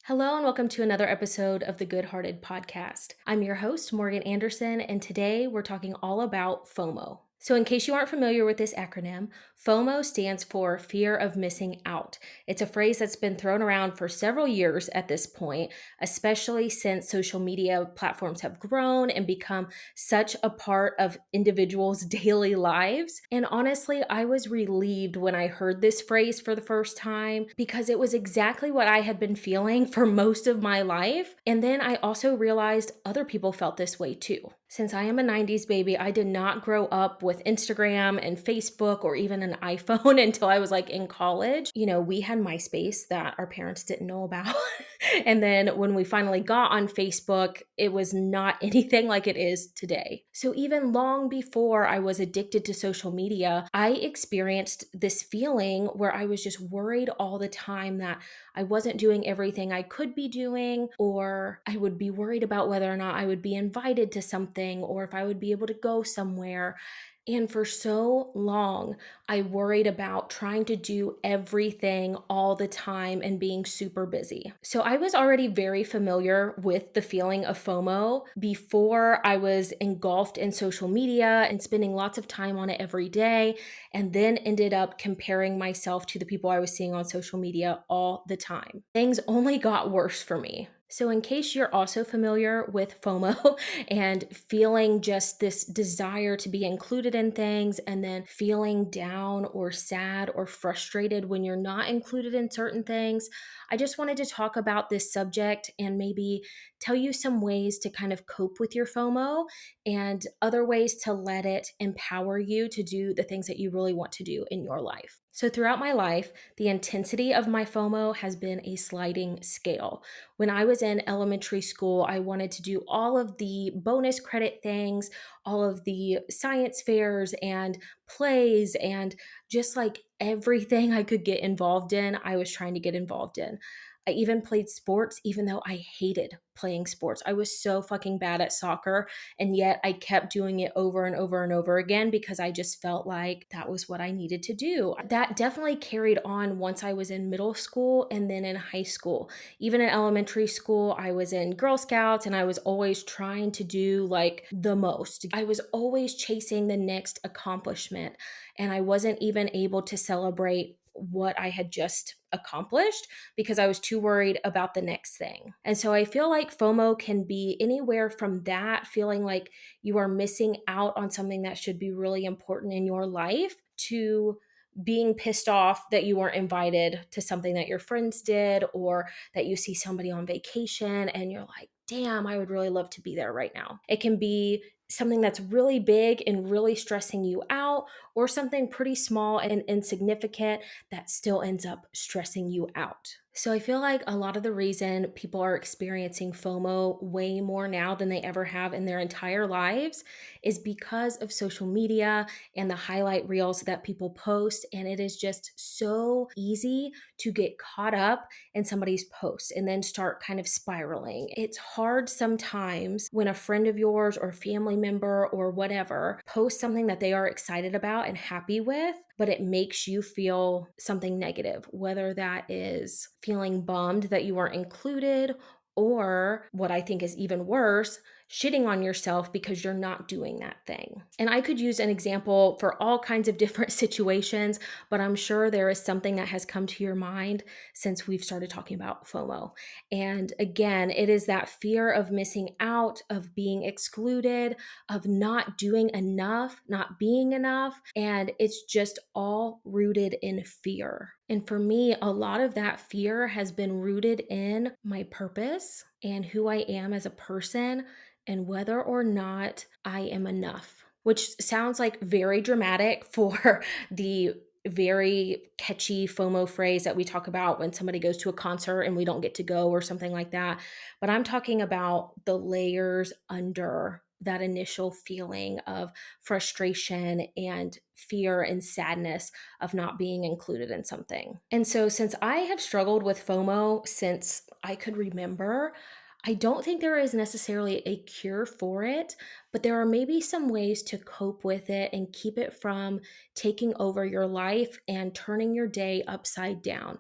Hello, and welcome to another episode of the Good Hearted Podcast. I'm your host, Morgan Anderson, and today we're talking all about FOMO. So, in case you aren't familiar with this acronym, FOMO stands for fear of missing out. It's a phrase that's been thrown around for several years at this point, especially since social media platforms have grown and become such a part of individuals' daily lives. And honestly, I was relieved when I heard this phrase for the first time because it was exactly what I had been feeling for most of my life. And then I also realized other people felt this way too. Since I am a 90s baby, I did not grow up with Instagram and Facebook or even an iPhone until I was like in college. We had MySpace that our parents didn't know about. And then when we finally got on Facebook, it was not anything like it is today. So even long before I was addicted to social media, I experienced this feeling where I was just worried all the time that I wasn't doing everything I could be doing, or I would be worried about whether or not I would be invited to something or if I would be able to go somewhere. And for so long, I worried about trying to do everything all the time and being super busy. So I was already very familiar with the feeling of FOMO before I was engulfed in social media and spending lots of time on it every day, and then ended up comparing myself to the people I was seeing on social media all the time. Things only got worse for me. So, in case you're also familiar with FOMO and feeling just this desire to be included in things and then feeling down or sad or frustrated when you're not included in certain things, I just wanted to talk about this subject and maybe tell you some ways to kind of cope with your FOMO and other ways to let it empower you to do the things that you really want to do in your life. So, throughout my life, the intensity of my FOMO has been a sliding scale. When I was in elementary school, I wanted to do all of the bonus credit things, all of the science fairs and plays, and just like everything I could get involved in, I was trying to get involved in. I even played sports, even though I hated playing sports. I was so fucking bad at soccer, and yet I kept doing it over and over and over again because I just felt like that was what I needed to do. That definitely carried on once I was in middle school and then in high school. Even in elementary school, I was in Girl Scouts and I was always trying to do like the most. I was always chasing the next accomplishment, and I wasn't even able to celebrate what I had just accomplished because I was too worried about the next thing. And so I feel like FOMO can be anywhere from that, feeling like you are missing out on something that should be really important in your life, to being pissed off that you weren't invited to something that your friends did, or that you see somebody on vacation and you're like, damn, I would really love to be there right now. It can be something that's really big and really stressing you out, or something pretty small and insignificant that still ends up stressing you out. So I feel like a lot of the reason people are experiencing FOMO way more now than they ever have in their entire lives is because of social media and the highlight reels that people post. And it is just so easy to get caught up in somebody's post and then start kind of spiraling. It's hard sometimes when a friend of yours or family member or whatever posts something that they are excited about and happy with, but it makes you feel something negative, whether that is feeling bummed that you weren't included, or what I think is even worse, shitting on yourself because you're not doing that thing. And I could use an example for all kinds of different situations, but I'm sure there is something that has come to your mind since we've started talking about FOMO. And again, it is that fear of missing out, of being excluded, of not doing enough, not being enough. And it's just all rooted in fear. And for me, a lot of that fear has been rooted in my purpose and who I am as a person and whether or not I am enough, which sounds like very dramatic for the very catchy FOMO phrase that we talk about when somebody goes to a concert and we don't get to go or something like that. But I'm talking about the layers under that initial feeling of frustration and fear and sadness of not being included in something. And so, since I have struggled with FOMO since I could remember, I don't think there is necessarily a cure for it, but there are maybe some ways to cope with it and keep it from taking over your life and turning your day upside down.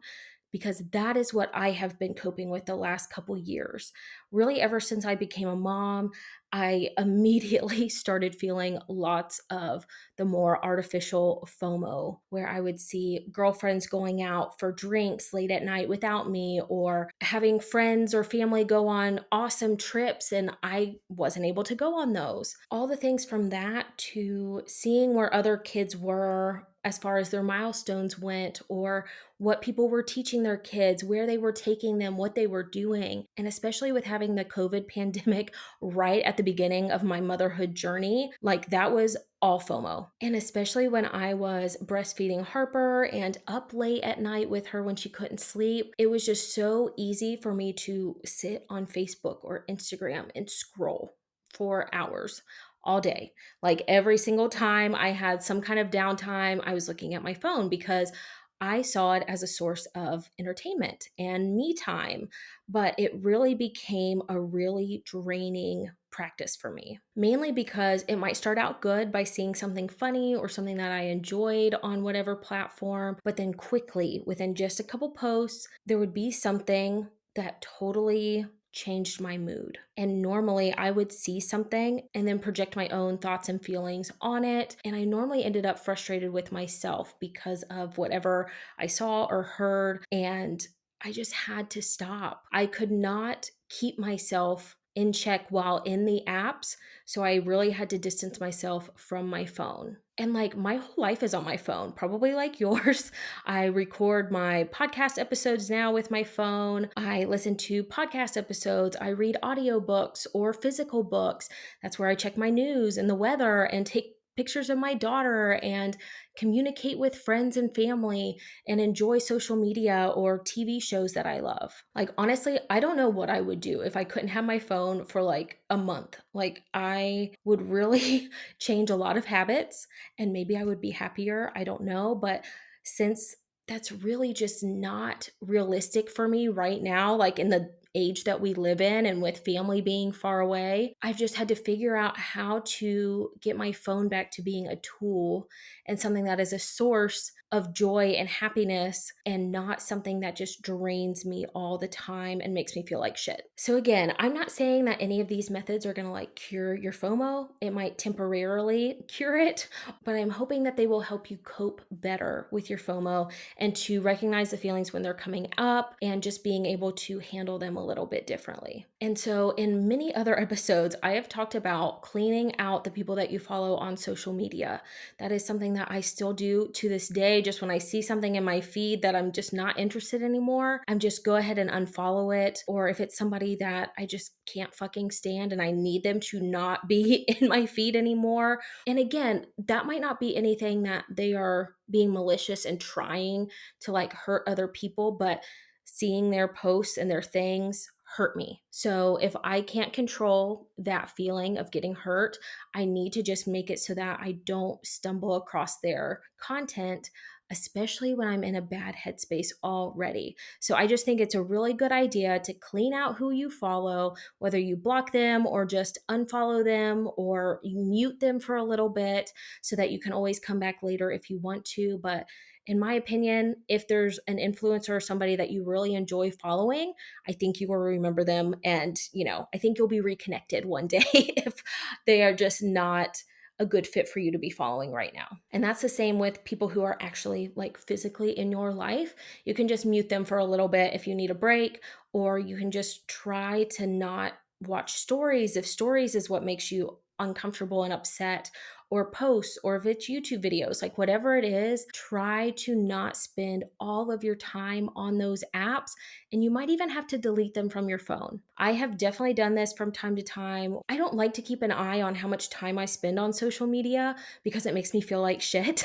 because that is what I have been coping with the last couple years. Really, ever since I became a mom, I immediately started feeling lots of the more artificial FOMO, where I would see girlfriends going out for drinks late at night without me, or having friends or family go on awesome trips, and I wasn't able to go on those. All the things from that to seeing where other kids were as far as their milestones went, or what people were teaching their kids, where they were taking them, what they were doing. And especially with having the COVID pandemic right at the beginning of my motherhood journey, like that was all FOMO. And especially when I was breastfeeding Harper and up late at night with her when she couldn't sleep, it was just so easy for me to sit on Facebook or Instagram and scroll for hours all day. Like every single time I had some kind of downtime, I was looking at my phone because I saw it as a source of entertainment and me time, but it really became a really draining practice for me. Mainly because it might start out good by seeing something funny or something that I enjoyed on whatever platform, but then quickly, within just a couple posts, there would be something that totally changed my mood. And normally I would see something and then project my own thoughts and feelings on it. And I normally ended up frustrated with myself because of whatever I saw or heard. And I just had to stop. I could not keep myself in check while in the apps. So I really had to distance myself from my phone. And like my whole life is on my phone, probably like yours. I record my podcast episodes now with my phone. I listen to podcast episodes. I read audiobooks or physical books. That's where I check my news and the weather and take pictures of my daughter and communicate with friends and family and enjoy social media or TV shows that I love. Like, honestly, I don't know what I would do if I couldn't have my phone for like a month. Like, I would really change a lot of habits and maybe I would be happier. I don't know. But since that's really just not realistic for me right now, like in the age that we live in and with family being far away, I've just had to figure out how to get my phone back to being a tool and something that is a source of joy and happiness and not something that just drains me all the time and makes me feel like shit. So again, I'm not saying that any of these methods are going to like cure your FOMO. It might temporarily cure it, but I'm hoping that they will help you cope better with your FOMO and to recognize the feelings when they're coming up and just being able to handle them a little bit differently. And so in many other episodes, I have talked about cleaning out the people that you follow on social media. That is something that I still do to this day. Just when I see something in my feed that I'm just not interested anymore, I'm just go ahead and unfollow it. Or if it's somebody that I just can't fucking stand and I need them to not be in my feed anymore. And again, that might not be anything that they are being malicious and trying to like hurt other people, but seeing their posts and their things hurt me. So if I can't control that feeling of getting hurt, I need to just make it so that I don't stumble across their content, especially when I'm in a bad headspace already. So I just think it's a really good idea to clean out who you follow, whether you block them or just unfollow them or you mute them for a little bit so that you can always come back later if you want to. But in my opinion, if there's an influencer or somebody that you really enjoy following, I think you will remember them. And, I think you'll be reconnected one day if they are just not a good fit for you to be following right now. And that's the same with people who are actually like physically in your life. You can just mute them for a little bit if you need a break, or you can just try to not watch stories if stories is what makes you uncomfortable and upset, or posts, or if it's YouTube videos, like whatever it is, try to not spend all of your time on those apps. And you might even have to delete them from your phone. I have definitely done this from time to time. I don't like to keep an eye on how much time I spend on social media because it makes me feel like shit.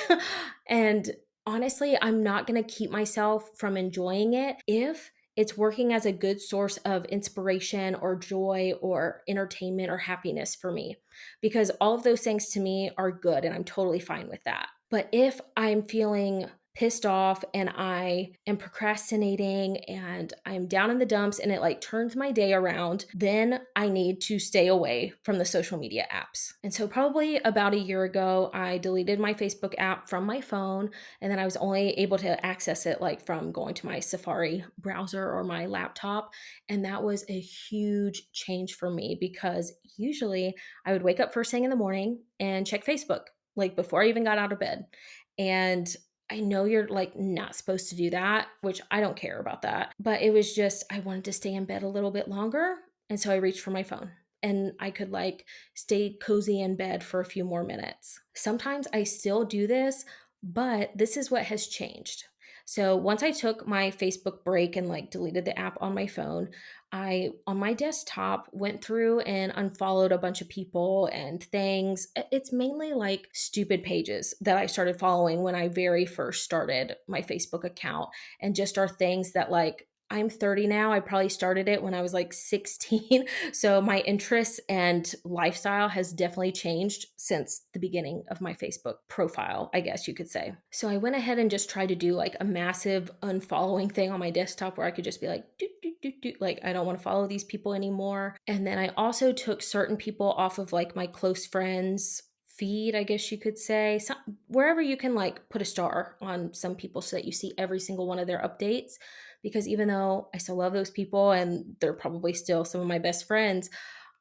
And honestly, I'm not going to keep myself from enjoying it if it's working as a good source of inspiration or joy or entertainment or happiness for me, because all of those things to me are good and I'm totally fine with that. But if I'm feeling pissed off and I am procrastinating and I'm down in the dumps and it like turns my day around, then I need to stay away from the social media apps. And so, probably about a year ago, I deleted my Facebook app from my phone. And then I was only able to access it like from going to my Safari browser or my laptop. And that was a huge change for me because usually I would wake up first thing in the morning and check Facebook, like before I even got out of bed. And I know you're like not supposed to do that, which I don't care about that. But it was just, I wanted to stay in bed a little bit longer. And so I reached for my phone and I could like stay cozy in bed for a few more minutes. Sometimes I still do this, but this is what has changed. So once I took my Facebook break and like deleted the app on my phone, I, on my desktop, went through and unfollowed a bunch of people and things. It's mainly like stupid pages that I started following when I very first started my Facebook account, and just are things that like, I'm 30 now. I probably started it when I was like 16. So my interests and lifestyle has definitely changed since the beginning of my Facebook profile, I guess you could say. So I went ahead and just tried to do like a massive unfollowing thing on my desktop where I could just be like, doot, doot, doot, doot, like, I don't want to follow these people anymore. And then I also took certain people off of like my close friends feed, I guess you could say, wherever you can like put a star on some people so that you see every single one of their updates. Because even though I still love those people and they're probably still some of my best friends,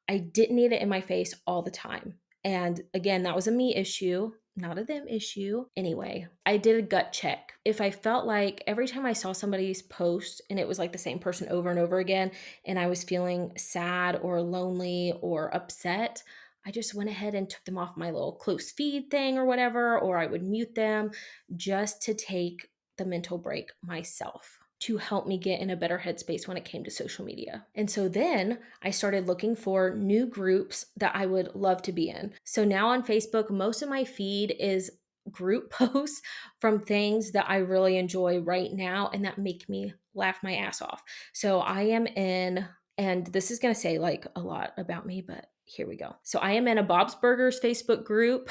I didn't need it in my face all the time. And again, that was a me issue, not a them issue. Anyway, I did a gut check. If I felt like every time I saw somebody's post and it was like the same person over and over again, and I was feeling sad or lonely or upset, I just went ahead and took them off my little close feed thing or whatever, or I would mute them just to take the mental break myself to help me get in a better headspace when it came to social media. And so then I started looking for new groups that I would love to be in. So now on Facebook, most of my feed is group posts from things that I really enjoy right now and that make me laugh my ass off. So I am in, and this is going to say like a lot about me, but here we go. So I am in a Bob's Burgers Facebook group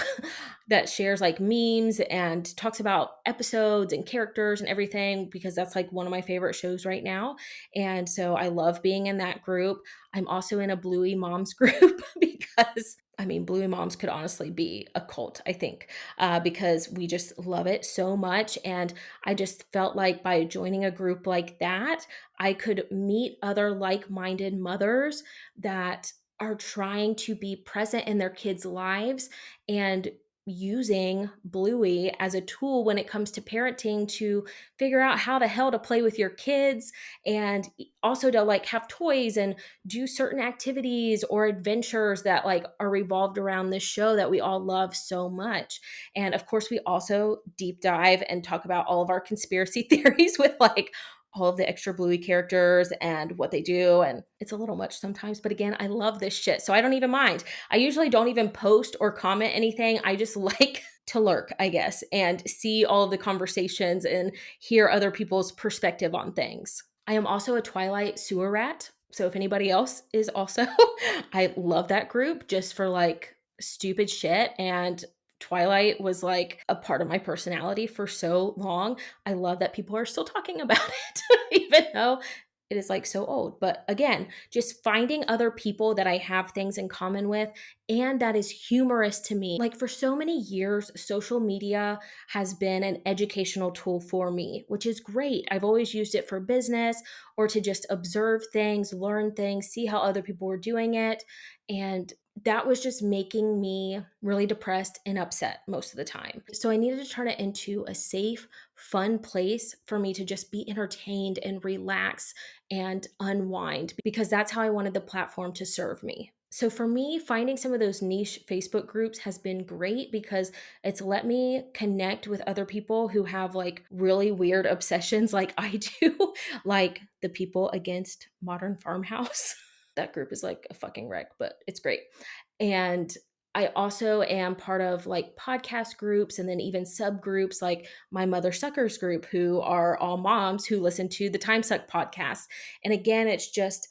that shares like memes and talks about episodes and characters and everything, because that's like one of my favorite shows right now. And so I love being in that group. I'm also in a Bluey Moms group because I mean, Bluey Moms could honestly be a cult, I think, because we just love it so much. And I just felt like by joining a group like that, I could meet other like-minded mothers that are trying to be present in their kids' lives and using Bluey as a tool when it comes to parenting to figure out how the hell to play with your kids, and also to like have toys and do certain activities or adventures that like are revolved around this show that we all love so much. And of course, we also deep dive and talk about all of our conspiracy theories with like all of the extra Bluey characters and what they do. And it's a little much sometimes, but again, I love this shit. So I don't even mind. I usually don't even post or comment anything. I just like to lurk, I guess, and see all of the conversations and hear other people's perspective on things. I am also a Twilight sewer rat. So if anybody else is also, I love that group just for like stupid shit. And Twilight was like a part of my personality for so long. I love that people are still talking about it, even though it is like so old. But again, just finding other people that I have things in common with and that is humorous to me. Like for so many years, social media has been an educational tool for me, which is great. I've always used it for business or to just observe things, learn things, see how other people were doing it. And that was just making me really depressed and upset most of the time. So I needed to turn it into a safe, fun place for me to just be entertained and relax and unwind, because that's how I wanted the platform to serve me. So for me, finding some of those niche Facebook groups has been great because it's let me connect with other people who have like really weird obsessions like I do, like the people against modern farmhouse. That group is like a fucking wreck, but it's great. And I also am part of like podcast groups and then even subgroups like my Mother Suckers group, who are all moms who listen to the Time Suck podcast. And again, it's just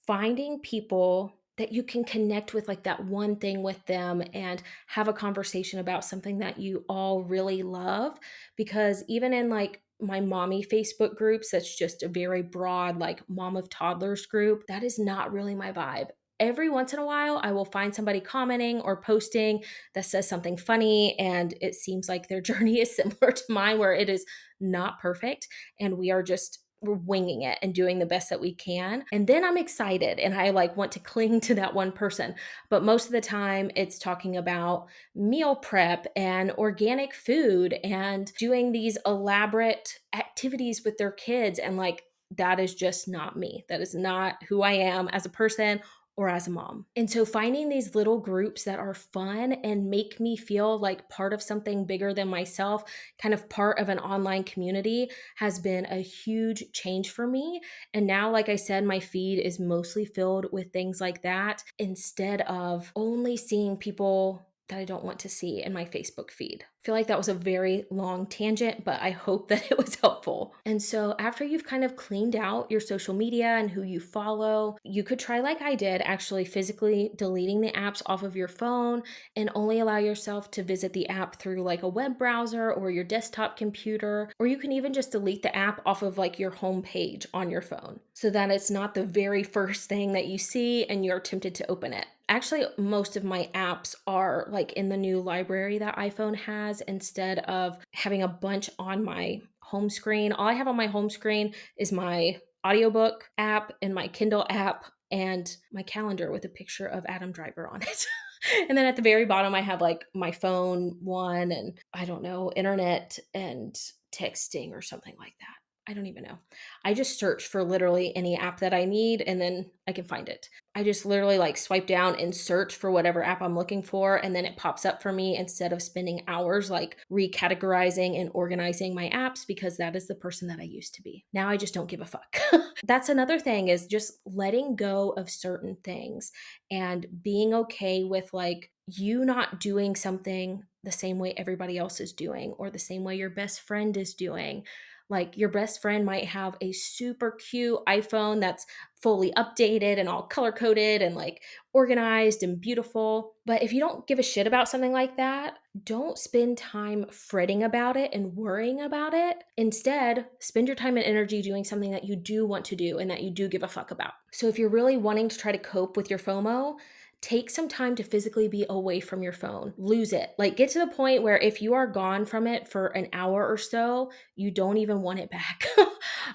finding people that you can connect with like that one thing with them and have a conversation about something that you all really love. Because even in like my mommy Facebook groups, that's just a very broad, like mom of toddlers group, that is not really my vibe. Every once in a while, I will find somebody commenting or posting that says something funny, and it seems like their journey is similar to mine, where it is not perfect and we're winging it and doing the best that we can. And then I'm excited and I like want to cling to that one person. But most of the time it's talking about meal prep and organic food and doing these elaborate activities with their kids. And like, that is just not me. That is not who I am as a person or as a mom. And so finding these little groups that are fun and make me feel like part of something bigger than myself, kind of part of an online community, has been a huge change for me. And now, like I said, my feed is mostly filled with things like that instead of only seeing people that I don't want to see in my Facebook feed. I feel like that was a very long tangent, but I hope that it was helpful. And so, after you've kind of cleaned out your social media and who you follow, you could try, like I did, actually physically deleting the apps off of your phone and only allow yourself to visit the app through like a web browser or your desktop computer, or you can even just delete the app off of like your home page on your phone so that it's not the very first thing that you see and you're tempted to open it. Actually, most of my apps are like in the new library that iPhone has instead of having a bunch on my home screen. All I have on my home screen is my audiobook app and my Kindle app and my calendar with a picture of Adam Driver on it. And then at the very bottom, I have like my phone one and I don't know, internet and texting or something like that. I don't even know. I just search for literally any app that I need and then I can find it. I just literally like swipe down and search for whatever app I'm looking for, and then it pops up for me instead of spending hours like recategorizing and organizing my apps, because that is the person that I used to be. Now I just don't give a fuck. That's another thing, is just letting go of certain things and being okay with like you not doing something the same way everybody else is doing or the same way your best friend is doing. Like your best friend might have a super cute iPhone that's fully updated and all color coded and like organized and beautiful. But if you don't give a shit about something like that, don't spend time fretting about it and worrying about it. Instead, spend your time and energy doing something that you do want to do and that you do give a fuck about. So if you're really wanting to try to cope with your FOMO, take some time to physically be away from your phone. Lose it. Like get to the point where if you are gone from it for an hour or so, you don't even want it back.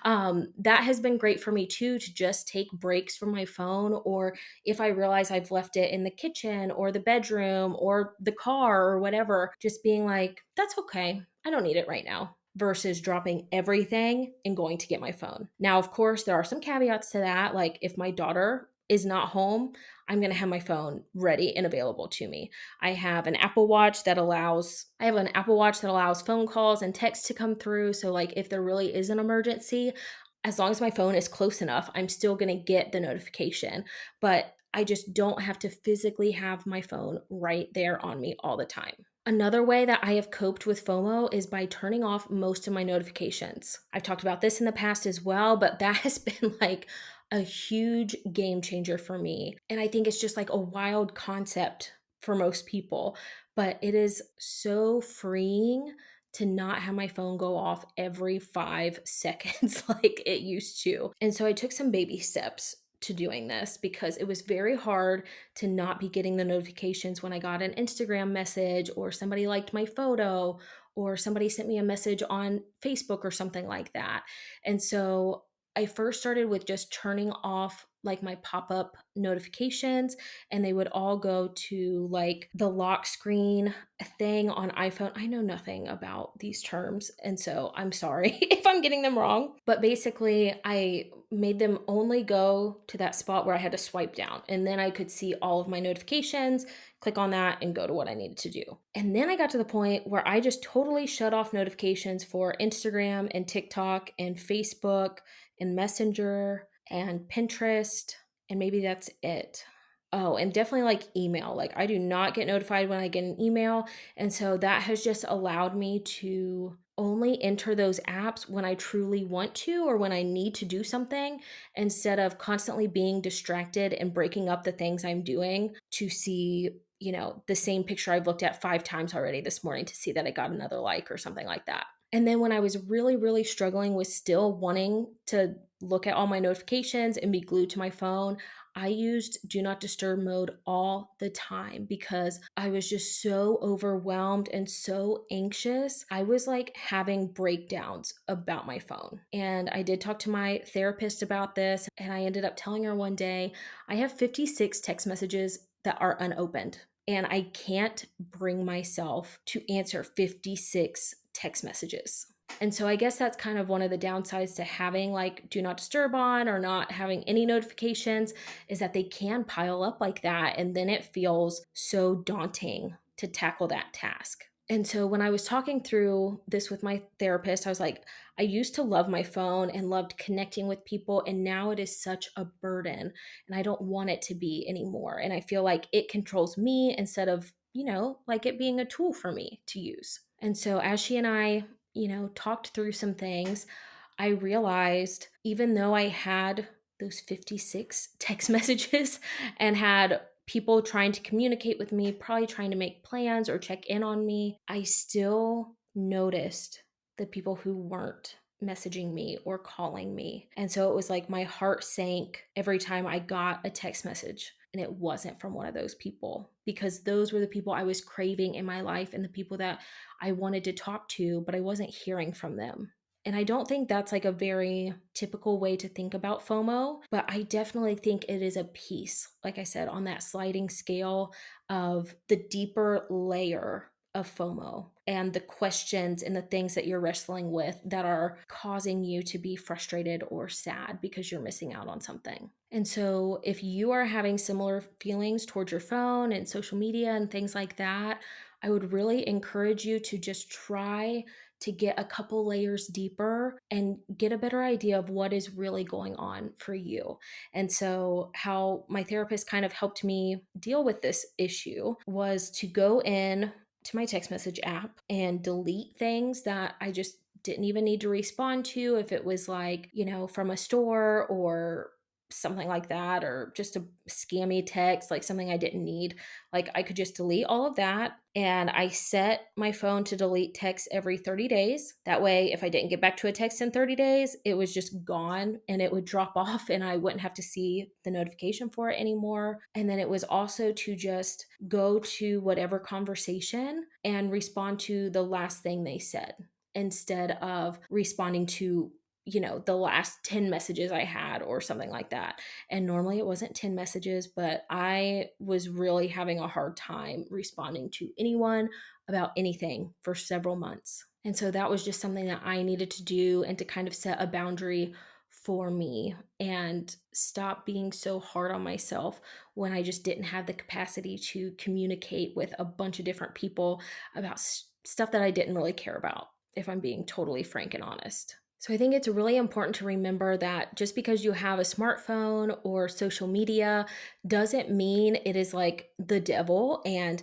That has been great for me too, to just take breaks from my phone, or if I realize I've left it in the kitchen or the bedroom or the car or whatever, just being like, that's okay. I don't need it right now, versus dropping everything and going to get my phone. Now, of course, there are some caveats to that. Like if my daughter is not home, I'm going to have my phone ready and available to me. I have an Apple Watch that allows phone calls and texts to come through. So like if there really is an emergency, as long as my phone is close enough, I'm still going to get the notification. But I just don't have to physically have my phone right there on me all the time. Another way that I have coped with FOMO is by turning off most of my notifications. I've talked about this in the past as well, but that has been like a huge game changer for me. And I think it's just like a wild concept for most people, but it is so freeing to not have my phone go off every 5 seconds like it used to. And so I took some baby steps to doing this, because it was very hard to not be getting the notifications when I got an Instagram message or somebody liked my photo or somebody sent me a message on Facebook or something like that. And so I first started with just turning off like my pop-up notifications, and they would all go to like the lock screen thing on iPhone. I know nothing about these terms, and so I'm sorry if I'm getting them wrong. But basically, I made them only go to that spot where I had to swipe down, and then I could see all of my notifications, click on that, and go to what I needed to do. And then I got to the point where I just totally shut off notifications for Instagram and TikTok and Facebook and Messenger and Pinterest, and maybe that's it. Oh, and definitely like email. Like I do not get notified when I get an email. And so that has just allowed me to only enter those apps when I truly want to or when I need to do something instead of constantly being distracted and breaking up the things I'm doing to see, the same picture I've looked at 5 times already this morning to see that I got another like or something like that. And then when I was really, really struggling with still wanting to look at all my notifications and be glued to my phone, I used do not disturb mode all the time because I was just so overwhelmed and so anxious. I was like having breakdowns about my phone. And I did talk to my therapist about this, and I ended up telling her one day I have 56 text messages that are unopened. And I can't bring myself to answer 56 text messages. And so I guess that's kind of one of the downsides to having like do not disturb on or not having any notifications is that they can pile up like that. And then it feels so daunting to tackle that task. And so when I was talking through this with my therapist, I was like, I used to love my phone and loved connecting with people. And now it is such a burden and I don't want it to be anymore. And I feel like it controls me instead of, like it being a tool for me to use. And so as she and I, talked through some things, I realized even though I had those 56 text messages and had people trying to communicate with me, probably trying to make plans or check in on me, I still noticed the people who weren't messaging me or calling me. And so it was like my heart sank every time I got a text message and it wasn't from one of those people because those were the people I was craving in my life and the people that I wanted to talk to, but I wasn't hearing from them. And I don't think that's like a very typical way to think about FOMO, but I definitely think it is a piece, like I said, on that sliding scale of the deeper layer of FOMO and the questions and the things that you're wrestling with that are causing you to be frustrated or sad because you're missing out on something. And so, if you are having similar feelings towards your phone and social media and things like that, I would really encourage you to just try to get a couple layers deeper and get a better idea of what is really going on for you. And so, how my therapist kind of helped me deal with this issue was to go in to my text message app and delete things that I just didn't even need to respond to if it was like, from a store or something like that, or just a scammy text, like something I didn't need. Like I could just delete all of that. And I set my phone to delete texts every 30 days. That way, if I didn't get back to a text in 30 days, it was just gone and it would drop off and I wouldn't have to see the notification for it anymore. And then it was also to just go to whatever conversation and respond to the last thing they said instead of responding to the last 10 messages I had or something like that. And normally it wasn't 10 messages, but I was really having a hard time responding to anyone about anything for several months. And so that was just something that I needed to do and to kind of set a boundary for me and stop being so hard on myself when I just didn't have the capacity to communicate with a bunch of different people about stuff that I didn't really care about, if I'm being totally frank and honest. So I think it's really important to remember that just because you have a smartphone or social media doesn't mean it is like the devil and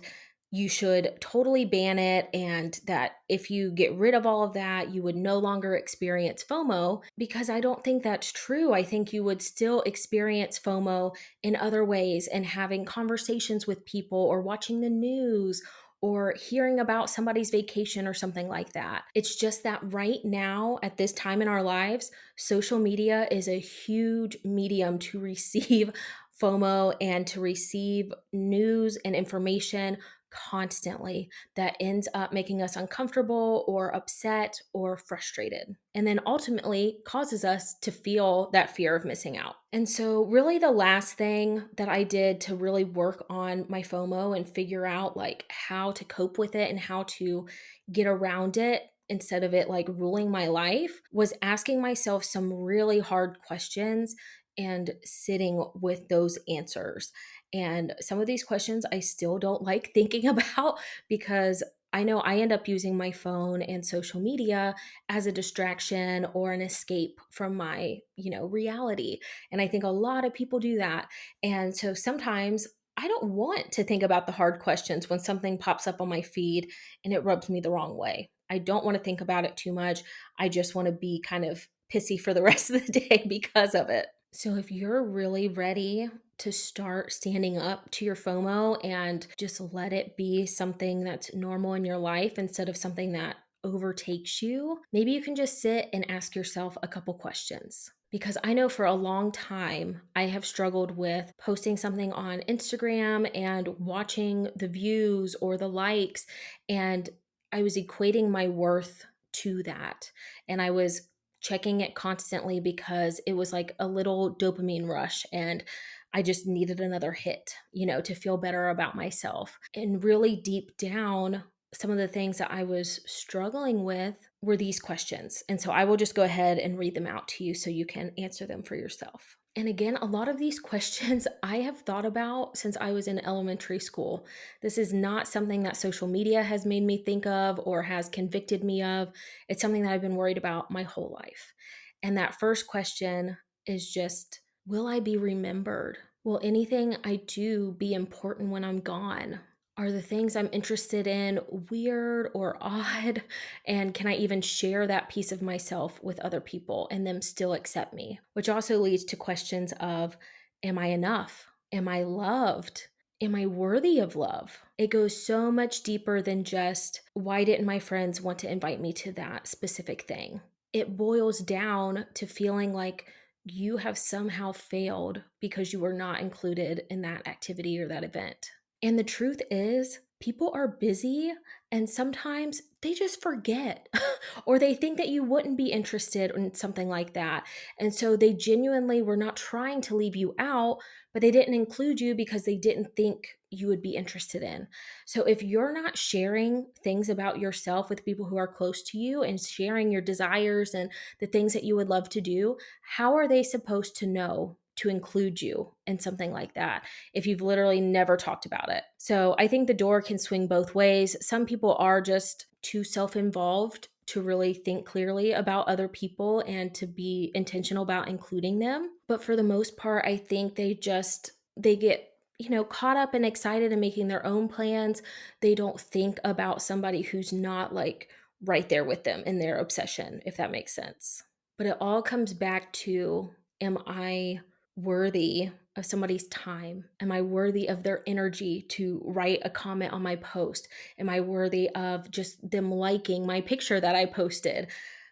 you should totally ban it, and that if you get rid of all of that, you would no longer experience FOMO, because I don't think that's true. I think you would still experience FOMO in other ways and having conversations with people or watching the news or hearing about somebody's vacation or something like that. It's just that right now, at this time in our lives, social media is a huge medium to receive FOMO and to receive news and information constantly that ends up making us uncomfortable or upset or frustrated, and then ultimately causes us to feel that fear of missing out. And so, really, the last thing that I did to really work on my FOMO and figure out like how to cope with it and how to get around it instead of it like ruling my life was asking myself some really hard questions and sitting with those answers. And some of these questions I still don't like thinking about because I know I end up using my phone and social media as a distraction or an escape from my, reality. And I think a lot of people do that. And so sometimes I don't want to think about the hard questions when something pops up on my feed and it rubs me the wrong way. I don't want to think about it too much. I just want to be kind of pissy for the rest of the day because of it. So if you're really ready to start standing up to your FOMO and just let it be something that's normal in your life instead of something that overtakes you, maybe you can just sit and ask yourself a couple questions. Because I know for a long time, I have struggled with posting something on Instagram and watching the views or the likes, and I was equating my worth to that. And I was checking it constantly because it was like a little dopamine rush and I just needed another hit, to feel better about myself. And really deep down, some of the things that I was struggling with were these questions. And so I will just go ahead and read them out to you so you can answer them for yourself. And again, a lot of these questions I have thought about since I was in elementary school. This is not something that social media has made me think of or has convicted me of. It's something that I've been worried about my whole life. And that first question is just, will I be remembered? Will anything I do be important when I'm gone? Are the things I'm interested in weird or odd? And can I even share that piece of myself with other people and them still accept me? Which also leads to questions of, am I enough? Am I loved? Am I worthy of love? It goes so much deeper than just, why didn't my friends want to invite me to that specific thing? It boils down to feeling like you have somehow failed because you were not included in that activity or that event. And the truth is, people are busy and sometimes they just forget or they think that you wouldn't be interested in something like that. And so they genuinely were not trying to leave you out, but they didn't include you because they didn't think you would be interested in. So if you're not sharing things about yourself with people who are close to you and sharing your desires and the things that you would love to do, how are they supposed to know to include you in something like that if you've literally never talked about it? So I think the door can swing both ways. Some people are just too self-involved to really think clearly about other people and to be intentional about including them. But for the most part, I think they get caught up and excited and making their own plans. They don't think about somebody who's not like right there with them in their obsession, if that makes sense. But it all comes back to, am I worthy of somebody's time? Am I worthy of their energy to write a comment on my post? Am I worthy of just them liking my picture that I posted?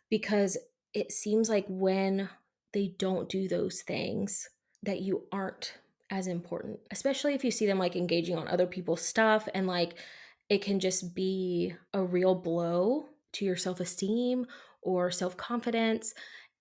Because it seems like when they don't do those things, that you aren't as important, especially if you see them like engaging on other people's stuff, and like it can just be a real blow to your self-esteem or self-confidence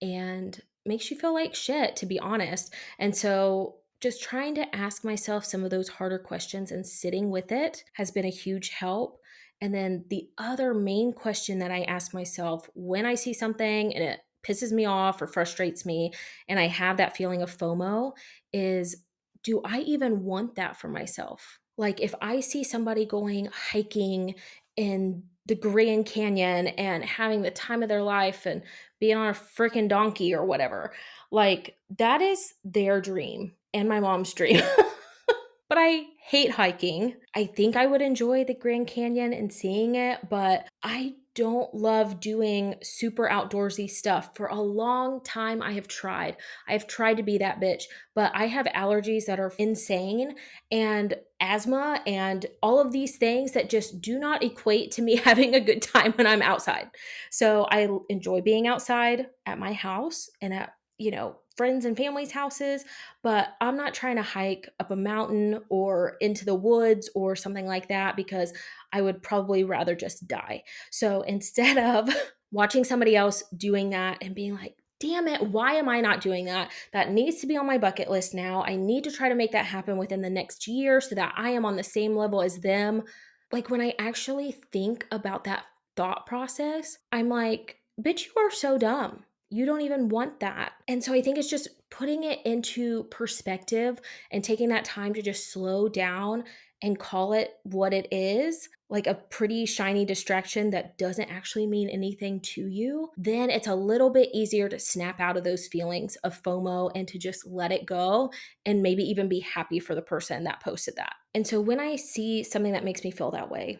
and makes you feel like shit, to be honest. And so just trying to ask myself some of those harder questions and sitting with it has been a huge help. And then the other main question that I ask myself when I see something and it pisses me off or frustrates me and I have that feeling of FOMO is, do I even want that for myself? Like if I see somebody going hiking in the Grand Canyon and having the time of their life and being on a freaking donkey or whatever, like that is their dream and my mom's dream. But I hate hiking. I think I would enjoy the Grand Canyon and seeing it, but I don't love doing super outdoorsy stuff. For a long time, I have tried. I've tried to be that bitch, but I have allergies that are insane and asthma and all of these things that just do not equate to me having a good time when I'm outside. So I enjoy being outside at my house and at friends and family's houses, but I'm not trying to hike up a mountain or into the woods or something like that because I would probably rather just die. So instead of watching somebody else doing that and being like, damn it, why am I not doing that? That needs to be on my bucket list now. I need to try to make that happen within the next year so that I am on the same level as them. Like when I actually think about that thought process, I'm like, bitch, you are so dumb. You don't even want that. And so I think it's just putting it into perspective and taking that time to just slow down and call it what it is, like a pretty shiny distraction that doesn't actually mean anything to you. Then it's a little bit easier to snap out of those feelings of FOMO and to just let it go and maybe even be happy for the person that posted that. And so when I see something that makes me feel that way,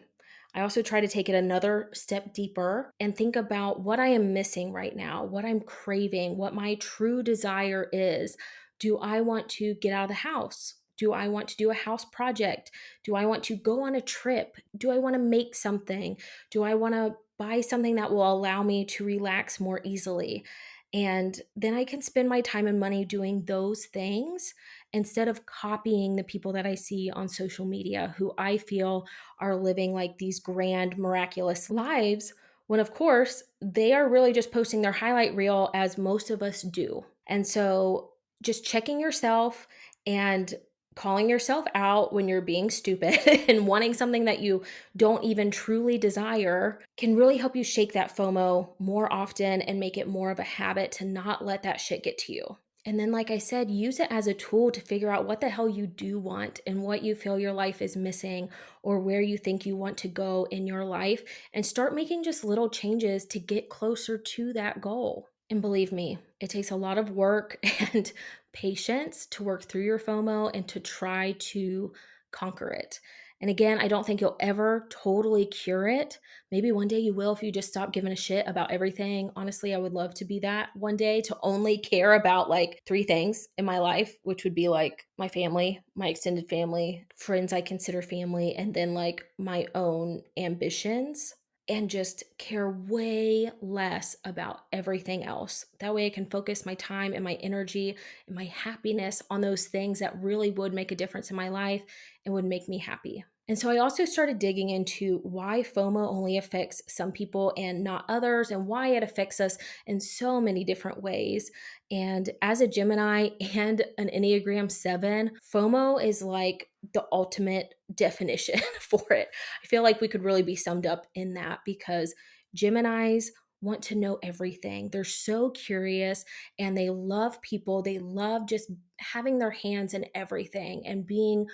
I also try to take it another step deeper and think about what I am missing right now, what I'm craving, what my true desire is. Do I want to get out of the house? Do I want to do a house project? Do I want to go on a trip? Do I want to make something? Do I want to buy something that will allow me to relax more easily? And then I can spend my time and money doing those things instead of copying the people that I see on social media who I feel are living like these grand, miraculous lives, when of course they are really just posting their highlight reel as most of us do. And so just checking yourself and calling yourself out when you're being stupid and wanting something that you don't even truly desire can really help you shake that FOMO more often and make it more of a habit to not let that shit get to you. And then, like I said, use it as a tool to figure out what the hell you do want and what you feel your life is missing or where you think you want to go in your life, and start making just little changes to get closer to that goal. And believe me, it takes a lot of work and patience to work through your FOMO and to try to conquer it. And again, I don't think you'll ever totally cure it. Maybe one day you will if you just stop giving a shit about everything. Honestly, I would love to be that one day, to only care about like three things in my life, which would be like my family, my extended family, friends I consider family, and then like my own ambitions, and just care way less about everything else. That way I can focus my time and my energy and my happiness on those things that really would make a difference in my life and would make me happy. And so I also started digging into why FOMO only affects some people and not others, and why it affects us in so many different ways. And as a Gemini and an Enneagram 7, FOMO is like the ultimate definition for it. I feel like we could really be summed up in that, because Geminis want to know everything. They're so curious and they love people. They love just having their hands in everything and being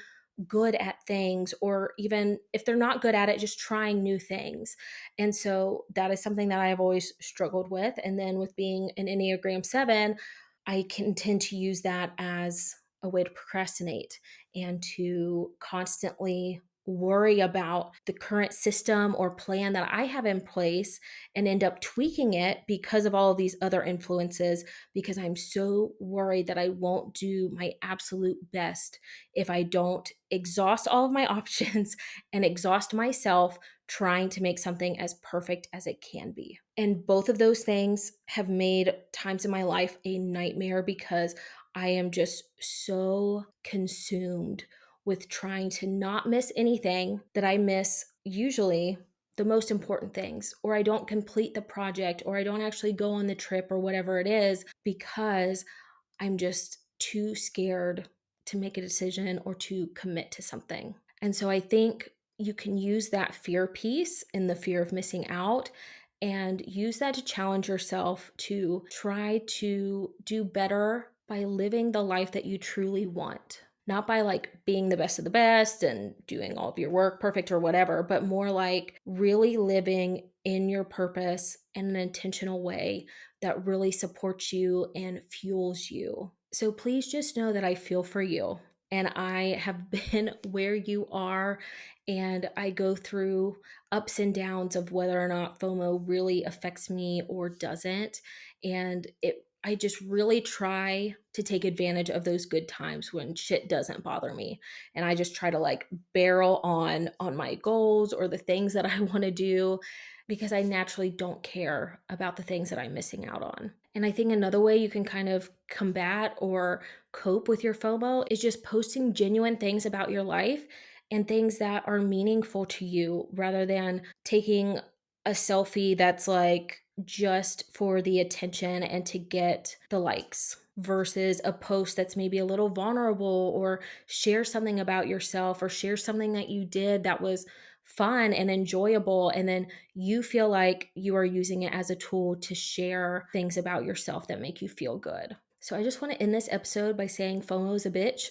good at things, or even if they're not good at it, just trying new things. And so that is something that I have always struggled with. And then with being an Enneagram 7, I can tend to use that as a way to procrastinate and to constantly worry about the current system or plan that I have in place, and end up tweaking it because of all of these other influences, because I'm so worried that I won't do my absolute best if I don't exhaust all of my options and exhaust myself trying to make something as perfect as it can be. And both of those things have made times in my life a nightmare, because I am just so consumed with trying to not miss anything that I miss usually the most important things, or I don't complete the project, or I don't actually go on the trip or whatever it is, because I'm just too scared to make a decision or to commit to something. And so I think you can use that fear piece and the fear of missing out, and use that to challenge yourself to try to do better by living the life that you truly want. Not by like being the best of the best and doing all of your work perfect or whatever, but more like really living in your purpose in an intentional way that really supports you and fuels you. So please just know that I feel for you, and I have been where you are, and I go through ups and downs of whether or not FOMO really affects me or doesn't. And I just really try to take advantage of those good times when shit doesn't bother me. And I just try to like barrel on my goals or the things that I want to do, because I naturally don't care about the things that I'm missing out on. And I think another way you can kind of combat or cope with your FOMO is just posting genuine things about your life and things that are meaningful to you, rather than taking a selfie that's like just for the attention and to get the likes, versus a post that's maybe a little vulnerable, or share something about yourself, or share something that you did that was fun and enjoyable, and then you feel like you are using it as a tool to share things about yourself that make you feel good. So I just want to end this episode by saying FOMO is a bitch.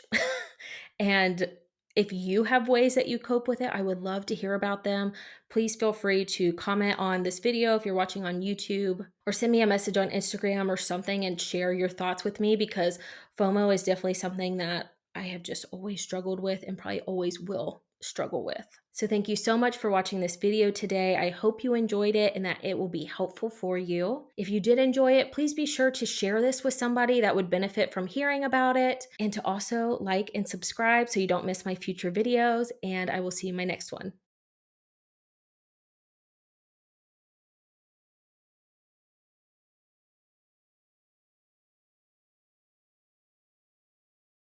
And if you have ways that you cope with it, I would love to hear about them. Please feel free to comment on this video if you're watching on YouTube, or send me a message on Instagram or something and share your thoughts with me, because FOMO is definitely something that I have just always struggled with and probably always will struggle with. So thank you so much for watching this video today. I hope you enjoyed it and that it will be helpful for you. If you did enjoy it, please be sure to share this with somebody that would benefit from hearing about it, and to also like and subscribe so you don't miss my future videos, and I will see you in my next one.